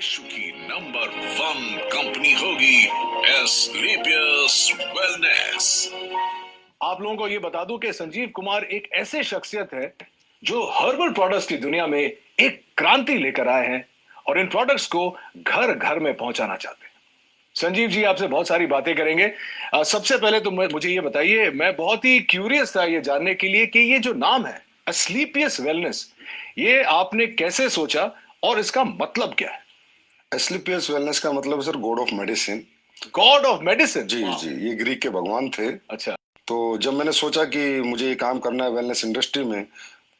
विश्व की number 1 company होगी एस्क्लेपियस वेलनेस। आप लोगों को ये बता दूं कि संजीव कुमार एक ऐसे शख्सियत है जो हर्बल प्रोडक्ट्स की दुनिया में एक क्रांति लेकर आए हैं और इन प्रोडक्ट्स को घर घर में पहुंचाना चाहते हैं। संजीव जी आपसे बहुत सारी बातें करेंगे। सबसे पहले तो मुझे ये बताइए, मैं बहुत ही क्यूरियस था ये जानने के लिए कि ये जो नाम है एस्क्लेपियस वेलनेस, ये आपने कैसे सोचा और इसका मतलब क्या है? एस्क्लेपियस वेलनेस का मतलब है sir god of medicine. God of medicine? जी जी, ये ग्रीक के भगवान थे। अच्छा। तो जब मैंने सोचा कि मुझे ये काम करना है वेलनेस इंडस्ट्री में,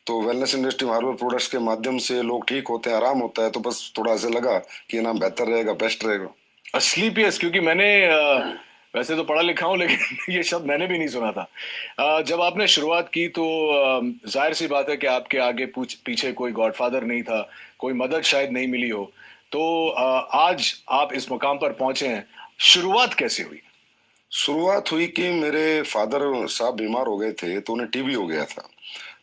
तो वेलनेस इंडस्ट्री में हर्बल प्रोडक्ट्स के माध्यम से लोग ठीक होते हैं, आराम होता है, तो बस थोड़ा ऐसे लगा कि ये नाम बेहतर रहेगा, बेस्ट रहेगा। एस्क्लेपियस, क्योंकि मैंने वैसे तो पढ़ा लिखा हूं लेकिन ये शब्द मैंने भी नहीं सुना था। जब आपने शुरुआत की तो जाहिर सी बात है कि आपके आगे पीछे कोई गॉडफादर नहीं था, कोई मदद शायद नहीं मिली हो। तो आज आप इस मुकाम पर पहुंचे हैं, शुरुआत कैसे हुई? शुरुआत हुई कि मेरे फादर साहब बीमार हो गए थे, तो उन्हें टीबी हो गया था।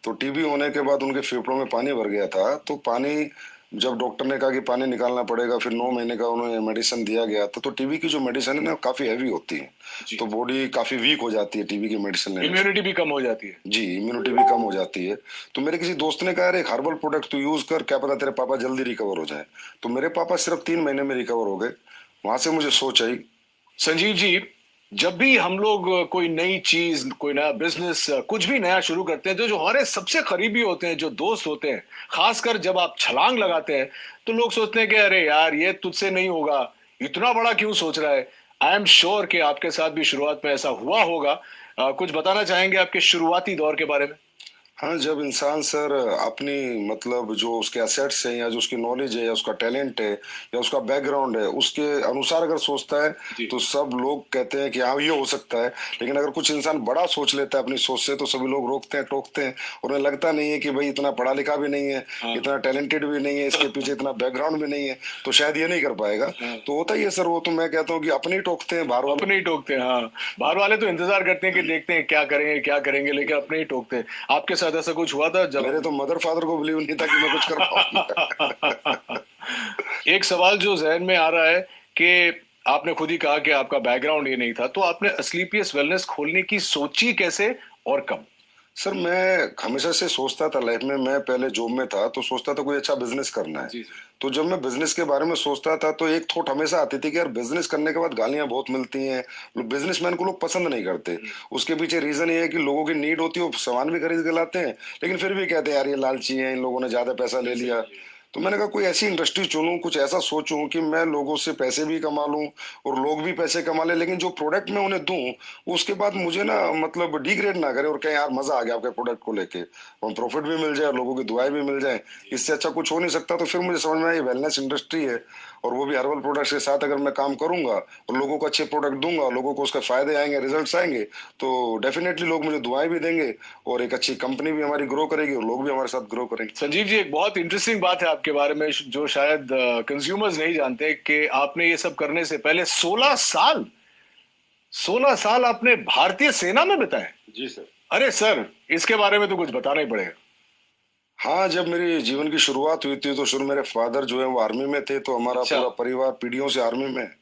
तो टीबी होने के बाद उनके फेफड़ों में पानी भर गया था। तो पानी, जब डॉक्टर ने कहा कि पानी निकालना पड़ेगा, फिर 9 महीने का उन्हें मेडिसिन दिया गया था। तो टीबी की जो मेडिसिन है ना, काफी हैवी होती है, तो बॉडी काफी वीक हो जाती है टीबी की मेडिसिन लेने से। इम्यूनिटी भी कम हो जाती है। जी, इम्यूनिटी भी कम हो जाती है। तो मेरे किसी दोस्त ने कहा, अरे एक हर्बल प्रोडक्ट तू यूज कर, क्या पता तेरे पापा जल्दी रिकवर हो जाए। तो मेरे पापा सिर्फ 3 महीने में रिकवर हो गए। वहां से मुझे सोच आई। संजीव जी, जब भी हम लोग कोई नई चीज, कोई नया बिजनेस, कुछ भी नया शुरू करते हैं, तो जो हमारे सबसे करीबी होते हैं, जो दोस्त होते हैं, खासकर जब आप छलांग लगाते हैं, तो लोग सोचते हैं कि अरे यार ये तुझसे नहीं होगा, इतना बड़ा क्यों सोच रहा है। आई एम श्योर कि आपके साथ भी शुरुआत में ऐसा हुआ होगा। कुछ बताना चाहेंगे आपके शुरुआती दौर के बारे में? हाँ, जब इंसान सर अपनी मतलब जो उसके एसेट्स हैं, या जो उसकी नॉलेज है, या उसका टैलेंट है, या उसका बैकग्राउंड है, उसके अनुसार अगर सोचता है, तो सब लोग कहते हैं कि हाँ ये हो सकता है। लेकिन अगर कुछ इंसान बड़ा सोच लेता है अपनी सोच से, तो सभी लोग रोकते हैं, टोकते हैं, और उन्हें लगता नहीं है कि भाई इतना पढ़ा लिखा भी नहीं है, इतना टैलेंटेड भी नहीं है, इसके पीछे इतना बैकग्राउंड भी नहीं है, तो शायद ये नहीं कर पाएगा। तो होता ही है सर, वो तो मैं कहता हूँ कि अपने ही टोकते हैं, बाहर वाले अपने ही टोकते हैं। हाँ, बाहर वाले तो इंतजार करते हैं कि देखते हैं क्या करेंगे क्या करेंगे, लेकिन अपने ही टोकते हैं। आपके साथ ऐसा कुछ हुआ था जब? मेरे तो मदर फादर को बिलीव नहीं था कि मैं कुछ कर पाऊंगा। एक सवाल जो जहन में आ रहा है कि आपने खुद ही कहा कि आपका बैकग्राउंड ये नहीं था, तो आपने एस्क्लेपियस वेलनेस खोलने की सोची कैसे और कब? सर मैं हमेशा से सोचता था लाइफ में, मैं पहले जॉब में था तो सोचता था कोई अच्छा बिजनेस करना है। जी। तो जब मैं बिजनेस के बारे में सोचता था, तो एक थॉट हमेशा आती थी कि यार बिजनेस करने के बाद गालियां बहुत मिलती हैं, बिजनेसमैन को लोग पसंद नहीं करते। उसके पीछे रीजन ये है कि लोगों की नीड होती है, वो सामान भी खरीद के लाते हैं, लेकिन फिर भी कहते हैं यार ये लालची है, इन लोगों ने ज्यादा पैसा ले लिया। तो मैंने कहा कोई ऐसी इंडस्ट्री चुनूं, कुछ ऐसा सोचूं कि मैं लोगों से पैसे भी कमा लूं और लोग भी पैसे कमा ले, लेकिन जो प्रोडक्ट मैं उन्हें दूं उसके बाद मुझे ना मतलब डिग्रेड ना करे, और कहें यार मजा आ गया आपके प्रोडक्ट को लेके, और प्रॉफिट भी मिल जाए और लोगों की दुआएं भी मिल जाए। इससे अच्छा कुछ हो नहीं सकता। तो फिर मुझे समझ में आया ये वेलनेस इंडस्ट्री है, और वो भी हर्बल प्रोडक्ट्स के साथ अगर मैं काम करूंगा और लोगों को अच्छे प्रोडक्ट दूंगा, लोगों को उसके फायदे आएंगे, रिजल्ट्स आएंगे, तो डेफिनेटली लोग मुझे दुआएं भी देंगे, और एक अच्छी कंपनी भी हमारी ग्रो करेगी, और लोग भी हमारे साथ ग्रो करेंगे। संजीव जी, एक बहुत इंटरेस्टिंग बात है आपके बारे में जो शायद कंज्यूमर्स नहीं जानते, कि आपने ये सब करने से पहले 16 साल आपने भारतीय सेना में बिताए। जी सर। अरे सर, इसके बारे में तो कुछ बताना ही पड़ेगा। हाँ, जब मेरी जीवन की शुरुआत हुई थी, तो शुरू मेरे फादर जो है वो आर्मी में थे, तो हमारा अच्छा। पूरा परिवार पीढ़ियों से आर्मी में है।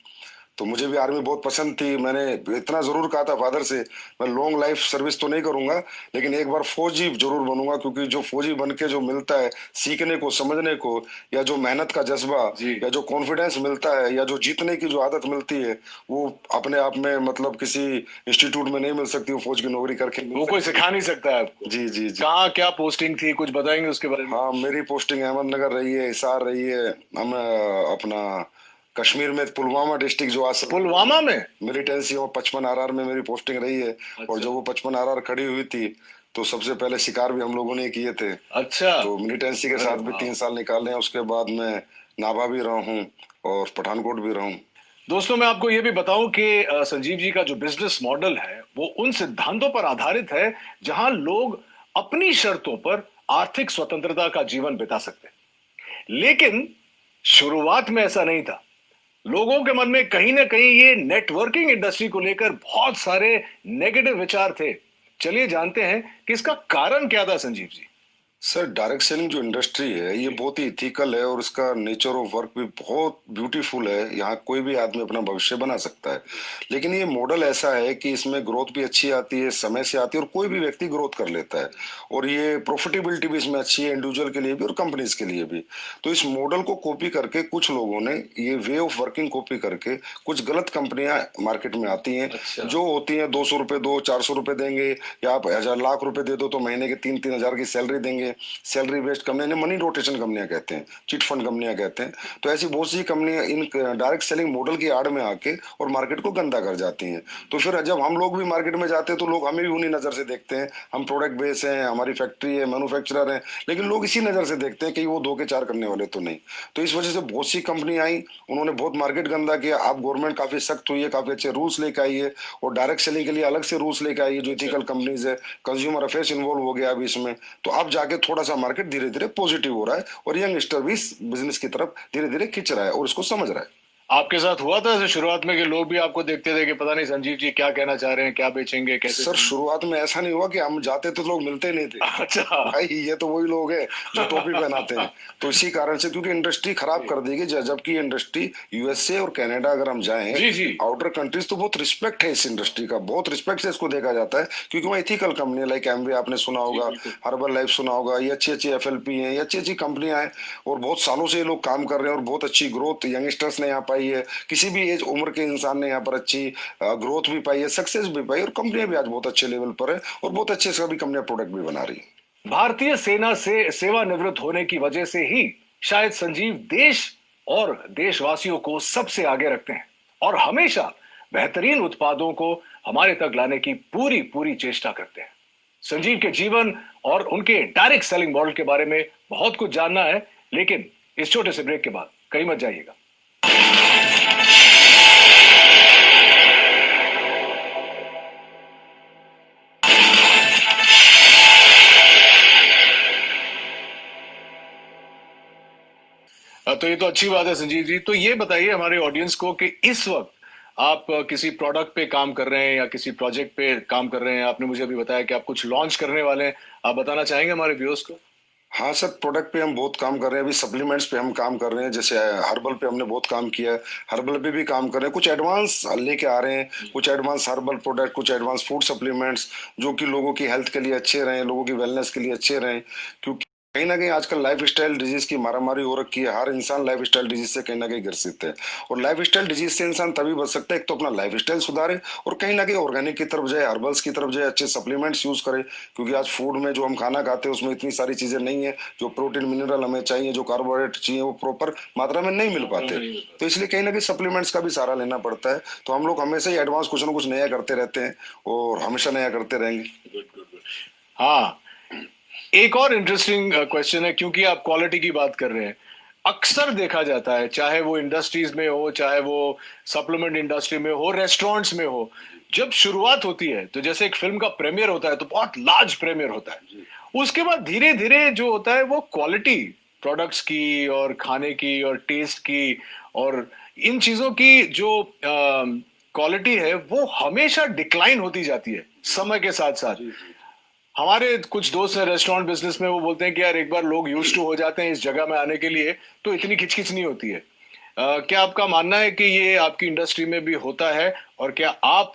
तो मुझे भी आर्मी बहुत पसंद थी। मैंने इतना जरूर कहा था फादर से, मैं लॉन्ग लाइफ सर्विस तो नहीं करूंगा, लेकिन एक बार फौजी जरूर बनूंगा, क्योंकि जो फौजी बन के जो मिलता है सीखने को, समझने को, या जो मेहनत का जज्बा, या जो कॉन्फिडेंस मिलता है, या जो जीतने की जो आदत मिलती है, वो अपने आप में मतलब किसी इंस्टीट्यूट में नहीं मिल सकती, वो फौज की नौकरी करके वो कोई सिखा नहीं सकता है आपको। जी जी जी। कहाँ क्या पोस्टिंग थी, कुछ बताएंगे उसके बारे में? हाँ, मेरी पोस्टिंग अहमदनगर रही है, हिसार रही है, हम अपना कश्मीर में पुलवामा डिस्ट्रिक्ट जो आज पुलवामा में मिलिटेंसी और 55 RR में मेरी पोस्टिंग रही है। और जब वो 55 RR खड़ी हुई थी, तो सबसे पहले शिकार भी हम लोगों ने किए थे। अच्छा। तो मिलिटेंसी के साथ भी 3 साल निकाले हैं। उसके बाद मैं नाभा भी रहा हूँ और पठानकोट भी रहा हूँ। दोस्तों, मैं आपको ये भी बताऊं कि संजीव जी का जो बिजनेस मॉडल है वो उन सिद्धांतों पर आधारित है जहां लोग अपनी शर्तों पर आर्थिक स्वतंत्रता का जीवन बिता सकते हैं। लेकिन शुरुआत में ऐसा नहीं था। लोगों के मन में कहीं ना कहीं ये नेटवर्किंग इंडस्ट्री को लेकर बहुत सारे नेगेटिव विचार थे। चलिए जानते हैं कि इसका कारण क्या था, Sanjeev ji. Sir direct selling जो इंडस्ट्री है ये बहुत ही इथिकल है और इसका नेचर ऑफ वर्क भी बहुत ब्यूटीफुल है। यहाँ कोई भी आदमी अपना भविष्य बना सकता है, लेकिन ये मॉडल ऐसा है कि इसमें ग्रोथ भी अच्छी आती है, समय से आती है और कोई भी व्यक्ति ग्रोथ कर लेता है और ये प्रॉफिटेबिलिटी भी इसमें अच्छी है, इंडिविजुअल के लिए भी और कंपनीज के लिए भी। तो इस मॉडल को कॉपी करके कुछ लोगों ने ये वे ऑफ वर्किंग कॉपी करके कुछ गलत कंपनियां मार्केट में आती हैं। अच्छा। जो होती हैं 200 रुपए दो, 400 रुपए देंगे या आप 1,000,000 रुपए दे दो तो महीने के 3-3 हजार की सैलरी देंगे। Salary based company, money rotation कंपनियां कहते हैं, चिट फंड कंपनियां कहते हैं। तो ऐसी बहुत सी कंपनियां इन डायरेक्ट सेलिंग मॉडल की आड़ में आके और मार्केट को गंदा कर जाती हैं। तो फिर जब हम लोग भी मार्केट में जाते हैं तो लोग हमें भी उन्हीं नजर से देखते हैं। हम प्रोडक्ट बेस हैं, हमारी फैक्ट्री है, मैन्युफैक्चरर हैं, लेकिन लोग इसी नजर से देखते हैं कि वो धोखे चार करने वाले तो नहीं। तो इस वजह से बहुत सी कंपनी आई, उन्होंने बहुत मार्केट गंदा किया। अब गवर्नमेंट काफी सख्त हुई है, काफी अच्छे रूल्स लेके आई है और डायरेक्ट सेलिंग के लिए अलग से रूल्स लेके आई है। जो इथिकल कंपनीज है, कंज्यूमर अफेयर्स इन्वॉल्व हो गया अभी इसमें। तो अब जाके थोड़ा सा मार्केट धीरे धीरे पॉजिटिव हो रहा है और यंगस्टर भी इस बिजनेस की तरफ धीरे धीरे खिंच रहा है और इसको समझ रहा है। आपके साथ हुआ था ऐसे शुरुआत में कि लोग भी आपको देखते थे कि पता नहीं संजीव जी क्या कहना चाह रहे हैं, क्या बेचेंगे, कैसे सर करेंगे? शुरुआत में ऐसा नहीं हुआ कि हम जाते तो लोग मिलते नहीं थे। अच्छा। भाई ये तो वही लोग हैं जो टोपी पहनाते हैं। तो इसी कारण से, क्योंकि इंडस्ट्री खराब कर दी गई, जबकि इंडस्ट्री यूएसए और कनाडा अगर हम जाएं, जी जी। आउटर कंट्रीज, तो बहुत रिस्पेक्ट है इस इंडस्ट्री का, बहुत रिस्पेक्ट से इसको देखा जाता है। क्योंकि वहाँ इथिकल कंपनी लाइक एमवे आपने सुना जी होगा, बिल्कुल। हर्बल लाइफ सुना होगा, ये अच्छी अच्छी एफएलपी हैं, ये अच्छी अच्छी कंपनियां हैं और बहुत सालों से ये लोग काम कर रहे हैं और बहुत अच्छी ग्रोथ यंगस्टर्स ने यहाँ पाई है। किसी भी एज उम्र के इंसान ने यहाँ पर अच्छी ग्रोथ भी पाई है, सक्सेस भी पाई, और कंपनियां भी आज बहुत अच्छे लेवल पर है और बहुत अच्छे सभी कंपनियां प्रोडक्ट भी बना रही है। भारतीय सेना से सेवानिवृत्त होने की वजह से ही शायद संजीव देश और देशवासियों को सबसे आगे रखते हैं और हमेशा बेहतरीन उत्पादों को हमारे तक लाने की पूरी पूरी चेष्टा करते हैं। संजीव के जीवन और उनके डायरेक्ट सेलिंग मॉडल के बारे में बहुत कुछ जानना है, लेकिन इस छोटे से ब्रेक के बाद कहीं मत जाइएगा। तो ये तो अच्छी बात है संजीव जी। तो ये बताइए हमारे ऑडियंस को कि इस वक्त आप किसी प्रोडक्ट पे काम कर रहे हैं या किसी प्रोजेक्ट पे काम कर रहे हैं। आपने मुझे अभी बताया कि आप कुछ लॉन्च करने वाले हैं। आप बताना चाहेंगे हमारे व्यूअर्स को? हाँ सर, प्रोडक्ट पे हम बहुत काम कर रहे हैं। अभी सप्लीमेंट्स पे हम काम कर रहे हैं, जैसे हर्बल पे हमने बहुत काम किया है, हर्बल पे भी काम कर रहे हैं। कुछ एडवांस लेके आ रहे हैं, कुछ एडवांस हर्बल प्रोडक्ट, कुछ एडवांस फूड सप्लीमेंट्स जो कि लोगों की हेल्थ के लिए अच्छे रहें, लोगों की वेलनेस के लिए अच्छे रहें। क्योंकि कहीं ना कहीं आजकल लाइफ स्टाइल डिजीज की मारामारी हो रखी है। हर इंसान लाइफ स्टाइल डिजीज से कहीं ना कहीं ग्रसित है और लाइफ स्टाइल डिजीज से इंसान तभी बच सकता है, एक तो अपना लाइफ स्टाइल सुधारे और कहीं ना कहीं ऑर्गेनिक की तरफ जाए, हर्बल्स की तरफ जाए, अच्छे सप्लीमेंट्स यूज करे। क्योंकि आज फूड में जो हम खाना खाते हैं उसमें इतनी सारी चीजें नहीं है, जो प्रोटीन मिनरल हमें चाहिए, जो कार्बोहाइड्रेट चाहिए, वो प्रॉपर मात्रा में नहीं मिल पाते। तो इसलिए कहीं ना कहीं सप्लीमेंट्स का भी सहारा लेना पड़ता है। तो हम लोग हमेशा ही एडवांस कुछ ना कुछ नया करते रहते हैं और हमेशा नया करते रहेंगे। हाँ, एक और इंटरेस्टिंग क्वेश्चन है, क्योंकि आप क्वालिटी की बात कर रहे हैं। अक्सर देखा जाता है, चाहे वो इंडस्ट्रीज में हो, चाहे वो सप्लीमेंट इंडस्ट्री में हो, रेस्टोरेंट्स में हो, जब शुरुआत होती है तो जैसे एक फिल्म का प्रीमियर होता है तो बहुत लार्ज प्रीमियर होता है। उसके बाद धीरे धीरे जो होता है वो क्वालिटी प्रोडक्ट्स की और खाने की और टेस्ट की और इन चीजों की जो क्वालिटी है वो हमेशा डिक्लाइन होती जाती है समय के साथ साथ। हमारे कुछ दोस्त हैं रेस्टोरेंट बिजनेस में, वो बोलते हैं कि यार एक बार लोग यूज टू हो जाते हैं इस जगह में आने के लिए तो इतनी खिचखिच नहीं होती है। क्या आपका मानना है कि ये आपकी इंडस्ट्री में भी होता है और क्या आप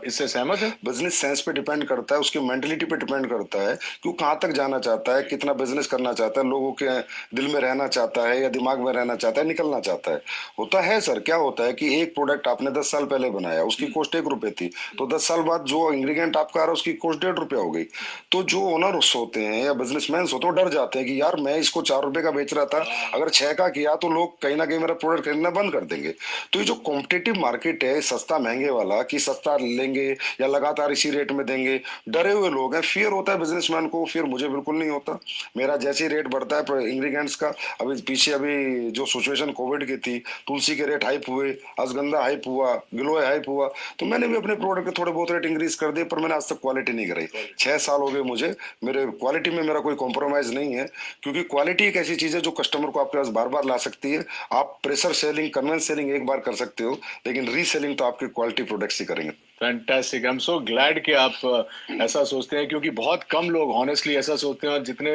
इससे सहमत हैं? बिजनेस सेंस पे डिपेंड करता है, उसकी मेंटलिटी पे डिपेंड करता है कि वो कहाँ तक जाना चाहता है, कितना बिजनेस करना चाहता है, लोगों के दिल में रहना चाहता है या दिमाग में रहना चाहता है, निकलना चाहता है। होता है सर, क्या होता है कि एक प्रोडक्ट आपने 10 साल पहले बनाया, उसकी कॉस्ट 1 रुपए थी, तो 10 साल बाद जो इंग्रेडिएंट आपका आ रहा है उसकी कॉस्ट 1.5 रुपया हो गई। तो जो ओनर्स होते हैं या बिजनेसमैन होते हैं वो डर जाते हैं कि यार मैं इसको 4 रुपए का बेच रहा था, अगर 6 का किया तो लोग कहीं ना कहीं मेरा प्रोडक्ट खरीदना बंद कर देंगे। तो ये जो कॉम्पिटेटिव मार्केट है सस्ता महंगे वाला, कि सस्ता लेंगे या लगातार इसी रेट में देंगे, डरे हुए लोग हैं। फियर होता है बिजनेसमैन को, फियर मुझे बिल्कुल नहीं होता। मेरा जैसे ही रेट बढ़ता है इंग्रेडिएंट्स का, अभी पीछे अभी जो सिचुएशन कोविड की थी, तुलसी के रेट हाइप हुए, अश्वगंधा हाइप हुआ, गिलोय हाइप हुआ, तो मैंने भी अपने प्रोडक्ट के थोड़े बहुत रेट इंक्रीज कर दिए, पर मैंने आज तक क्वालिटी नहीं कराई। 6 साल हो गए मुझे, मेरे क्वालिटी में मेरा कोई कॉम्प्रोमाइज नहीं है। क्योंकि क्वालिटी एक ऐसी चीज है जो कस्टमर को आपके पास बार बार ला सकती है। आप प्रेशर सेलिंग, कन्वेंस सेलिंग एक बार कर सकते हो, लेकिन रीसेलिंग तो आपकी क्वालिटी क्वालिटी प्रोडक्ट्स ही करेंगे। Fantastic, I am so glad कि आप ऐसा सोचते हैं, क्योंकि बहुत कम लोग ऑनेस्टली ऐसा सोचते हैं। और जितने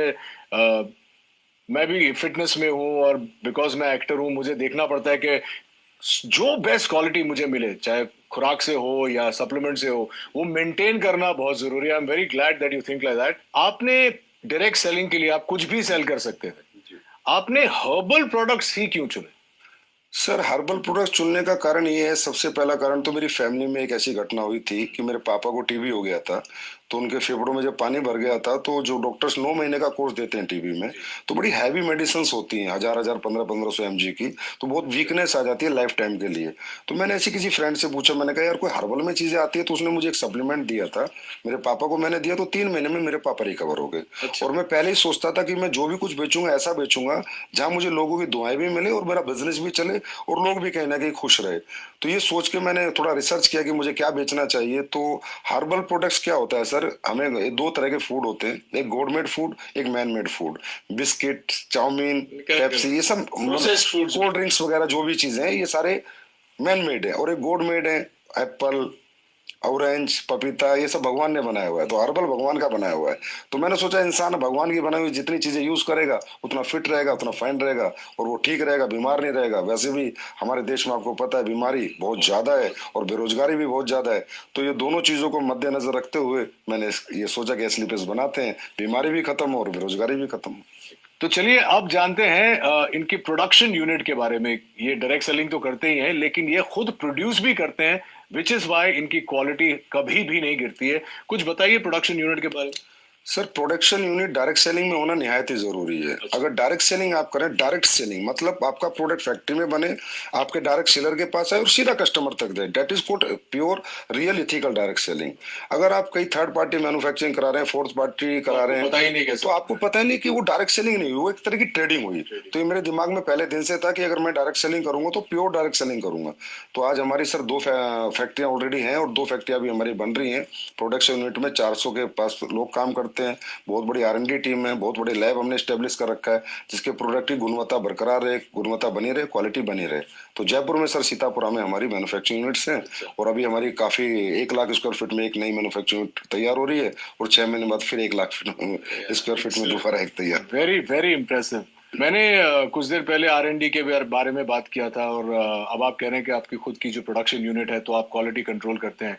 मैं भी फिटनेस में हूँ और बिकॉज मैं एक्टर हूँ, मुझे देखना पड़ता है कि जो बेस्ट क्वालिटी मुझे मिले, चाहे खुराक से हो या सप्लीमेंट से हो, वो मेंटेन करना बहुत जरूरी है। I am very glad that you think like that. आपने डायरेक्ट सेलिंग के लिए आप कुछ भी सेल कर सकते थे, आपने हर्बल प्रोडक्ट्स ही क्यों चुने? सर हर्बल प्रोडक्ट चुनने का कारण ये है, सबसे पहला कारण तो मेरी फैमिली में एक ऐसी घटना हुई थी कि मेरे पापा को टीबी हो गया था। तो उनके फेफड़ों में जब पानी भर गया था, तो जो डॉक्टर्स 9 महीने का कोर्स देते हैं टीबी में, तो बड़ी हैवी मेडिसिन होती हैं, 1000 1500 mg की, तो बहुत वीकनेस आ जाती है लाइफ टाइम के लिए। तो मैंने ऐसी किसी फ्रेंड से पूछा, मैंने कहा यार कोई हर्बल में चीजें आती है, तो उसने मुझे एक सप्लीमेंट दिया था, मेरे पापा को मैंने दिया, तो 3 महीने में मेरे पापा रिकवर हो गए। अच्छा। और मैं पहले ही सोचता था कि मैं जो भी कुछ बेचूंगा ऐसा बेचूंगा जहां मुझे लोगों की दुआएं भी मिले और मेरा बिजनेस भी चले और लोग भी कहीं ना कहीं खुश रहे। तो ये सोच के मैंने थोड़ा रिसर्च किया कि मुझे क्या बेचना चाहिए। तो हर्बल प्रोडक्ट्स क्या होता है सर, हमें दो तरह के फूड होते हैं, एक गॉड मेड फूड, एक man made food. Biscuit, chowmein, Pepsi, ये सब Processed foods। कोल्ड ड्रिंक्स वगैरह जो भी चीजें हैं, ये सारे मैन मेड है। और एक गॉड मेड है, एप्पल, ऑरेंज, पपीता, ये सब भगवान ने बनाया हुआ है। तो हर्बल भगवान का बनाया हुआ है। तो मैंने सोचा इंसान भगवान की बनाई हुई जितनी चीजें यूज करेगा उतना फिट रहेगा, उतना फाइन रहेगा और वो ठीक रहेगा, बीमार नहीं रहेगा। वैसे भी हमारे देश में आपको पता है बीमारी बहुत ज्यादा है और बेरोजगारी भी बहुत ज्यादा है। तो ये दोनों चीजों को मद्देनजर रखते हुए मैंने ये सोचा कि एस्लीपियस बनाते हैं, बीमारी भी खत्म हो और बेरोजगारी भी खत्म हो। तो चलिए अब जानते हैं इनकी प्रोडक्शन यूनिट के बारे में। ये डायरेक्ट सेलिंग तो करते ही हैं, लेकिन ये खुद प्रोड्यूस भी करते हैं, विच इज वाई इनकी क्वालिटी कभी भी नहीं गिरती है। कुछ बताइए प्रोडक्शन यूनिट के बारे में। Sir production unit direct selling में होना निहायत ही जरूरी है। अगर डायरेक्ट सेलिंग आप करें, डायरेक्ट सेलिंग मतलब आपका प्रोडक्ट फैक्ट्री में बने, आपके डायरेक्ट सेलर के पास आए और सीधा कस्टमर तक दे, that is called pure real ethical direct selling. अगर आप कई थर्ड पार्टी मैन्युफैक्चरिंग करा रहे हैं, फोर्थ पार्टी करा रहे पता ही नहीं हैं, कैसे। तो आपको पता ही नहीं कि वो डायरेक्ट सेलिंग नहीं हुई, वो एक तरह की ट्रेडिंग हुई। तो ये मेरे दिमाग में पहले दिन से था कि अगर मैं डायरेक्ट सेलिंग करूंगा तो प्योर डायरेक्ट सेलिंग करूंगा। तो आज हमारी सर दो फैक्ट्रियां ऑलरेडी हैं और दो फैक्ट्रियां भी हमारी बन रही हैं। प्रोडक्शन यूनिट में 400 के पास लोग काम करते हैं। बहुत बड़ी R&D टीम है, बहुत बड़े लैब हमने स्टेब्लिश कर रखा है जिसके प्रोडक्ट की गुणवत्ता बरकरार रहे, गुणवत्ता बनी रहे, क्वालिटी बनी रहे। तो जयपुर में सर सीतापुरा में हमारी मैन्युफैक्चरिंग यूनिट्स हैं और अभी हमारी काफी 1 लाख स्क्वायर फीट में एक नई मैन्युफैक्चरिंग यूनिट तैयार हो रही है और 6 महीने बाद फिर 1 लाख स्क्वायर फीट में दोबारा एक तैयार। Very very impressive. मैंने कुछ देर पहले R&D के बारे में बात किया था, और अब आप कह रहे हैं कि आपकी खुद की जो प्रोडक्शन यूनिट है, तो आप क्वालिटी कंट्रोल करते हैं।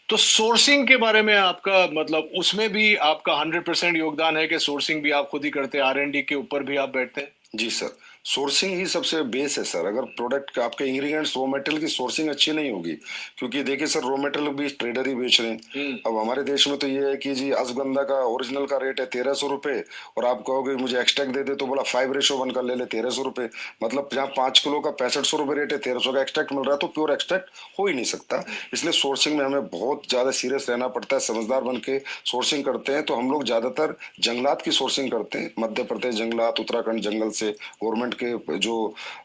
तो सोर्सिंग के बारे में आपका मतलब, उसमें भी आपका 100% योगदान है कि सोर्सिंग भी आप खुद ही करते हैं, R&D के ऊपर भी आप बैठते हैं? जी सर, सोर्सिंग ही सबसे बेस है सर। अगर प्रोडक्ट का आपके इंग्रेडिएंट्स रॉ मटेरियल की सोर्सिंग अच्छी नहीं होगी, क्योंकि देखिए सर रॉ मटेरियल भी ट्रेडर ही बेच रहे हैं। अब हमारे देश में तो ये है कि जी अश्वगंधा का ओरिजिनल का रेट है 1300 रुपए और आप कहोगे मुझे एक्सट्रैक्ट दे दे, तो बोला 5:1 का ले ले 1300 रुपए। मतलब जहाँ 5 किलो का 6500 रुपए रेट है, 1300 का एक्सट्रैक्ट मिल रहा है, तो प्योर एक्सट्रैक्ट हो ही नहीं सकता। इसलिए सोर्सिंग में हमें बहुत ज्यादा सीरियस रहना पड़ता है, समझदार बन के सोर्सिंग करते हैं। तो हम लोग ज्यादातर जंगलात की सोर्सिंग करते हैं, मध्य प्रदेश जंगलात, उत्तराखंड जंगल से, गवर्नमेंट के जो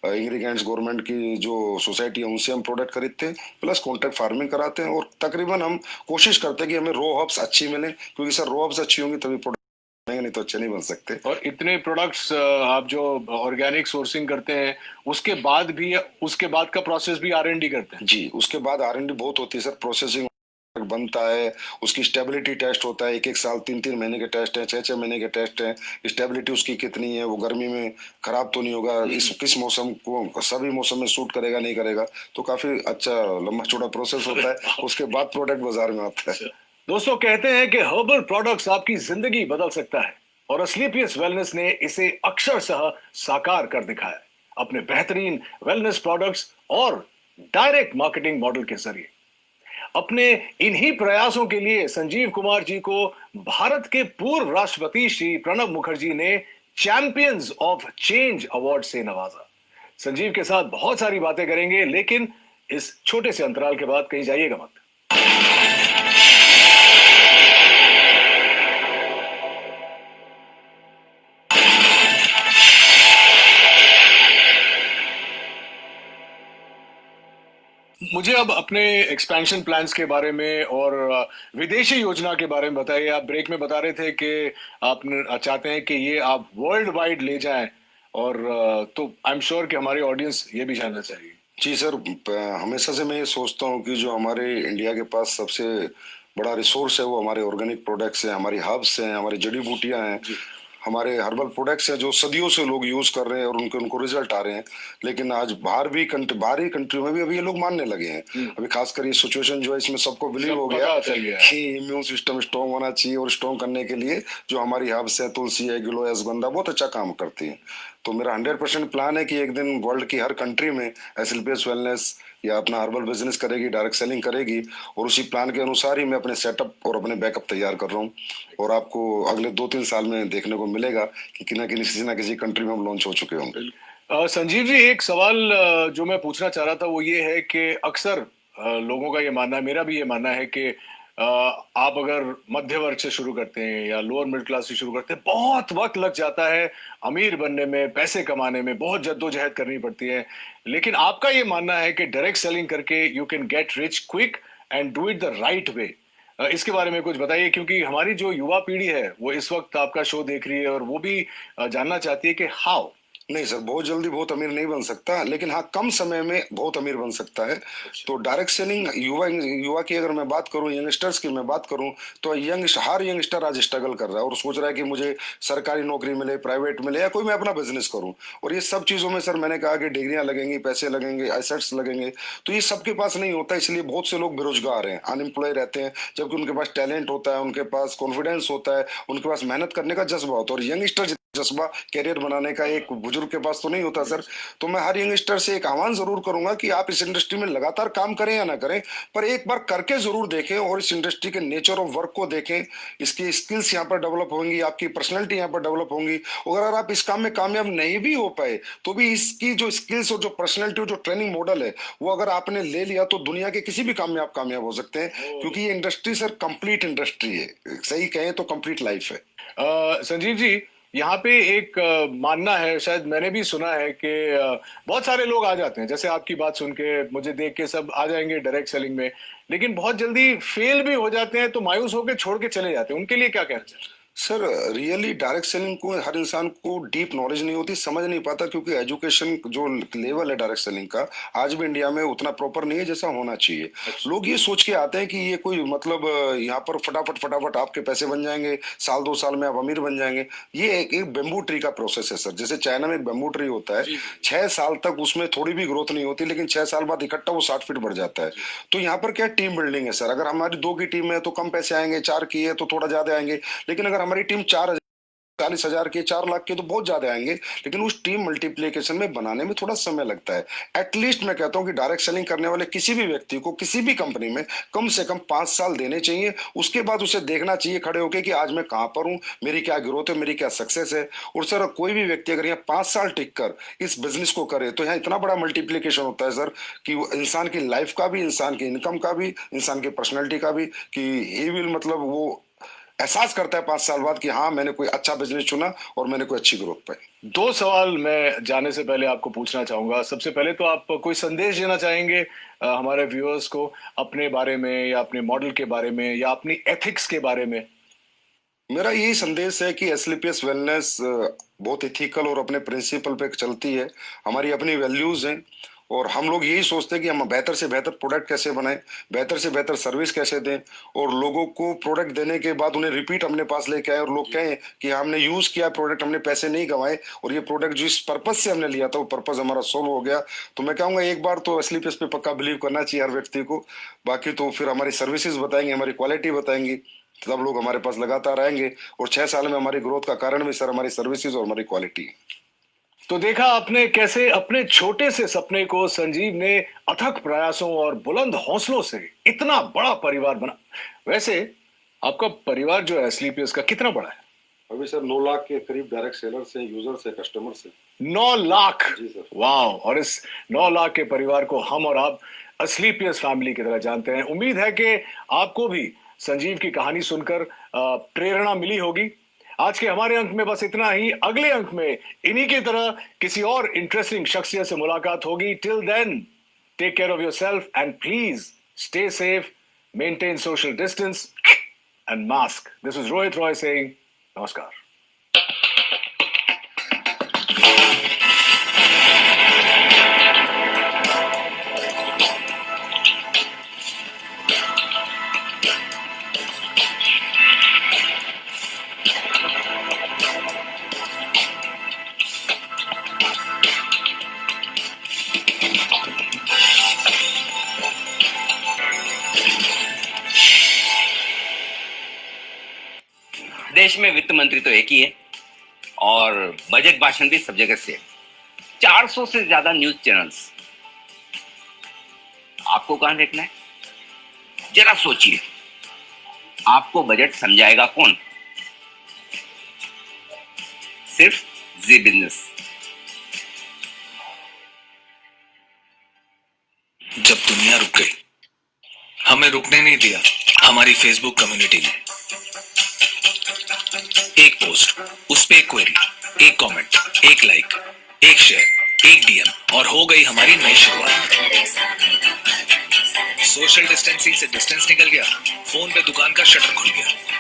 इंग्रेडिएंट्स, गवर्नमेंट की जो सोसाइटी है उनसे हम प्रोडक्ट खरीदते हैं, प्लस कॉन्ट्रैक्ट फार्मिंग कराते हैं। और तकरीबन हम कोशिश करते हैं कि हमें रॉ हर्ब्स अच्छी मिले, क्योंकि सर रॉ हर्ब्स अच्छी होंगी तभी प्रोडक्ट बनेंगे, नहीं तो अच्छे नहीं बन सकते। और इतने प्रोडक्ट्स आप जो ऑर्गेनिक सोर्सिंग करते हैं, उसके बाद भी, उसके बाद का प्रोसेस भी R&D करते हैं? जी, उसके बाद R&D बहुत होती है सर। प्रोसेसिंग बनता है, उसकी स्टेबिलिटी टेस्ट होता है, 1-1 साल 3-3 महीने के टेस्ट हैं, 6-6 महीने के टेस्ट हैं। स्टेबिलिटी उसकी कितनी है, वो गर्मी में खराब तो नहीं होगा, इस किस मौसम को सभी मौसम में सूट करेगा नहीं करेगा। तो काफी अच्छा लंबा चौड़ा प्रोसेस होता है, उसके बाद प्रोडक्ट बाजार में आता है। दोस्तों, कहते हैं कि हर्बल प्रोडक्ट्स आपकी जिंदगी बदल सकता है, और असलीपियस वेलनेस ने इसे अक्षरशः साकार कर दिखाया अपने बेहतरीन वेलनेस प्रोडक्ट्स और डायरेक्ट मार्केटिंग मॉडल के जरिए। अपने इन्हीं प्रयासों के लिए संजीव कुमार जी को भारत के पूर्व राष्ट्रपति श्री प्रणब मुखर्जी ने चैंपियंस ऑफ चेंज अवार्ड से नवाजा। संजीव के साथ बहुत सारी बातें करेंगे, लेकिन इस छोटे से अंतराल के बाद कहीं जाइएगा मत। मुझे अब अपने एक्सपेंशन प्लान्स के बारे में और विदेशी योजना के बारे में बताइए। आप ब्रेक में बता रहे थे कि आप चाहते हैं कि ये आप वर्ल्ड वाइड ले जाएं, और तो आई एम श्योर कि हमारी ऑडियंस ये भी जानना चाहिए। जी सर, हमेशा से मैं ये सोचता हूँ कि जो हमारे इंडिया के पास सबसे बड़ा रिसोर्स है वो हमारे ऑर्गेनिक प्रोडक्ट्स हैं, हमारी हर्ब्स हैं, हमारी जड़ी बूटियां हैं, हमारे हर्बल प्रोडक्ट्स हैं जो सदियों से लोग यूज कर रहे हैं और उनके उनको रिजल्ट आ रहे हैं। लेकिन आज बाहरी कंट्री में भी अभी ये लोग मानने लगे हैं। अभी खासकर ये सिचुएशन जो है इसमें सबको बिलीव सब हो गया पता चल गया। कि इम्यून सिस्टम स्ट्रांग होना चाहिए, और स्ट्रांग करने के लिए जो हमारी हर्ब्स है, तुलसी है, गिलोय, अश्वगंधा बहुत अच्छा काम करती है। तो मेरा 100% प्लान है कि एक दिन वर्ल्ड की हर कंट्री में एसएलपीएस वेलनेस या अपना हर्बल बिजनेस करेगी, डायरेक्ट सेलिंग करेगी, और उसी प्लान के अनुसार ही मैं अपने सेटअप और अपने बैकअप तैयार कर रहा हूँ। और आपको अगले 2-3 साल में देखने को मिलेगा कि किसी ना किसी कंट्री में हम लॉन्च हो चुके होंगे। संजीव जी, एक सवाल जो मैं पूछना चाह रहा था वो ये है कि अक्सर लोगों का ये मानना है, मेरा भी ये मानना है कि आप अगर मध्य वर्ग से शुरू करते हैं या लोअर मिडिल क्लास से शुरू करते हैं, बहुत वक्त लग जाता है अमीर बनने में, पैसे कमाने में, बहुत जद्दोजहद करनी पड़ती है। लेकिन आपका ये मानना है कि डायरेक्ट सेलिंग करके you can get rich quick and do it the right way. इसके बारे में कुछ बताइए, क्योंकि हमारी जो युवा पीढ़ी है वो इस वक्त आपका शो देख रही है और वो भी जानना चाहती है कि हाउ। नहीं सर, बहुत जल्दी बहुत अमीर नहीं बन सकता, लेकिन हाँ कम समय में बहुत अमीर बन सकता है। तो डायरेक्ट सेलिंग युवा की अगर मैं बात करूं, यंगस्टर्स की मैं बात करूं, तो हर यंगस्टर आज स्ट्रगल कर रहा है और सोच रहा है कि मुझे सरकारी नौकरी मिले, प्राइवेट मिले, या कोई मैं अपना बिजनेस करूं। और ये सब चीजों में सर मैंने कहा कि डिग्रियां लगेंगी, पैसे लगेंगे, एसेट्स लगेंगे, तो ये सबके पास नहीं होता। इसलिए बहुत से लोग बेरोजगार हैं, अनएम्प्लॉय रहते हैं, जबकि उनके पास टैलेंट होता है, उनके पास कॉन्फिडेंस होता है, उनके पास मेहनत करने का जज्बा होता है। और यंगस्टर जज्बा कैरियर बनाने का एक बुजुर्ग के पास तो नहीं होता सर। तो मैं हर यंगस्टर से एक आह्वान जरूर करूंगा कि आप इस इंडस्ट्री में लगातार काम करें या ना करें, पर एक बार करके जरूर देखें और इस इंडस्ट्री के नेचर ऑफ वर्क को देखें। इसकी स्किल्स यहाँ पर डेवलप होंगी, आपकी पर्सनैलिटी यहाँ पर डेवलप होंगी। और अगर आप इस काम में कामयाब नहीं भी हो पाए तो भी इसकी जो स्किल्स और जो पर्सनैलिटी और जो ट्रेनिंग मॉडल है वो अगर आपने ले लिया तो दुनिया के किसी भी काम में आप कामयाब हो सकते हैं। क्योंकि ये इंडस्ट्री सर कंप्लीट इंडस्ट्री है, सही कहें तो कंप्लीट लाइफ है। संजीव जी, यहाँ पे एक मानना है, शायद मैंने भी सुना है कि बहुत सारे लोग आ जाते हैं, जैसे आपकी बात सुन के मुझे देख के सब आ जाएंगे डायरेक्ट सेलिंग में, लेकिन बहुत जल्दी फेल भी हो जाते हैं तो मायूस होकर छोड़ के चले जाते हैं। उनके लिए क्या कहना चाहिए? सर रियली डायरेक्ट सेलिंग को हर इंसान को डीप नॉलेज नहीं होती, समझ नहीं पाता, क्योंकि एजुकेशन जो लेवल है डायरेक्ट सेलिंग का आज भी इंडिया में उतना प्रॉपर नहीं है जैसा होना चाहिए। लोग ये सोच के आते हैं कि ये कोई मतलब यहाँ पर फटाफट फटाफट आपके पैसे बन जाएंगे, साल 2 साल में आप अमीर बन जाएंगे। ये एक बेम्बू ट्री का प्रोसेस है सर। जैसे चाइना में एक बेम्बू ट्री होता है, 6 साल तक उसमें थोड़ी भी ग्रोथ नहीं होती, लेकिन 6 साल बाद इकट्ठा वो 60 फीट बढ़ जाता है। तो यहाँ पर क्या टीम बिल्डिंग है सर। अगर हमारी 2 की टीम है तो कम पैसे आएंगे, 4 की है तो थोड़ा ज्यादा आएंगे, लेकिन अगर हमारी टीम 40,000 के, 4 लाख के, तो बहुत ज्यादा आएंगे। लेकिन उस टीम मल्टीप्लीकेशन में बनाने में थोड़ा समय लगता है। एटलीस्ट मैं कहता हूं कि डायरेक्ट सेलिंग करने वाले किसी भी व्यक्ति को किसी भी कंपनी में कम से कम 5 साल देने चाहिए। उसके बाद उसे देखना चाहिए खड़े होके कि आज मैं कहां पर हूं, मेरी क्या ग्रोथ है, मेरी क्या सक्सेस है। और सर कोई भी व्यक्ति अगर यहाँ 5 साल टिक कर इस बिजनेस को करे तो यहाँ इतना बड़ा मल्टीप्लीकेशन होता है सर कि वो इंसान की लाइफ का भी, इंसान की इनकम का भी, इंसान की पर्सनैलिटी का भी, कि ही विल मतलब वो एहसास करता है 5 साल बाद कि हाँ मैंने कोई अच्छा बिजनेस चुना और मैंने कोई अच्छी ग्रोथ पाई। 2 सवाल मैं जाने से पहले आपको पूछना चाहूंगा। सबसे पहले तो आप कोई संदेश देना चाहेंगे हमारे व्यूअर्स को अपने बारे में या अपने मॉडल के बारे में या अपनी एथिक्स के बारे में? मेरा यही संदेश है कि एसलीपीएस वेलनेस बहुत इथिकल और अपने प्रिंसिपल पे चलती है। हमारी अपनी वैल्यूज हैं और हम लोग यही सोचते हैं कि हम बेहतर से बेहतर प्रोडक्ट कैसे बनाएं, बेहतर से बेहतर सर्विस कैसे दें, और लोगों को प्रोडक्ट देने के बाद उन्हें रिपीट अपने पास लेके आए और लोग कहें कि हमने यूज किया प्रोडक्ट, हमने पैसे नहीं गंवाए, और ये प्रोडक्ट जिस पर्पज से हमने लिया था वो पर्पज हमारा सोल्व हो गया। तो मैं कहूंगा एक बार तो एसलीपीएस पे पक्का बिलीव करना चाहिए हर व्यक्ति को। बाकी तो फिर हमारी सर्विसेज बताएंगे, हमारी क्वालिटी बताएंगी, तब लोग हमारे पास लगातार आएंगे। और 6 साल में हमारी ग्रोथ का कारण भी सर हमारी सर्विसेज और हमारी क्वालिटी है। तो देखा आपने कैसे अपने छोटे से सपने को संजीव ने अथक प्रयासों और बुलंद हौसलों से इतना बड़ा परिवार बना। वैसे आपका परिवार जो है स्लीपियस का कितना बड़ा है? अभी सर 9 लाख के करीब डायरेक्ट सेलर से, यूजर से, कस्टमर से। 9 लाख? जी सर। वाह! और इस 9 लाख के परिवार को हम और आप स्लीपियस फैमिली की तरह जानते हैं। उम्मीद है कि आपको भी संजीव की कहानी सुनकर प्रेरणा मिली होगी। आज के हमारे अंक में बस इतना ही। अगले अंक में इन्हीं की तरह किसी और इंटरेस्टिंग शख्सियत से मुलाकात होगी। Till then, take care of yourself and please stay safe, maintain social distance and mask. This is Rohit Roy saying namaskar. देश में वित्त मंत्री तो एक ही है और बजट भाषण भी सब जगह सेम। 400 से ज्यादा न्यूज चैनल्स। आपको कहां देखना है? जरा सोचिए, आपको बजट समझाएगा कौन? सिर्फ जी बिजनेस। जब दुनिया रुक गई, हमें रुकने नहीं दिया हमारी फेसबुक कम्युनिटी ने। एक पोस्ट, उस पे एक क्वेरी, एक कमेंट, एक लाइक, एक शेयर, एक डीएम और हो गई हमारी नई शुरुआत। सोशल डिस्टेंसिंग से डिस्टेंस निकल गया, फोन पे दुकान का शटर खुल गया।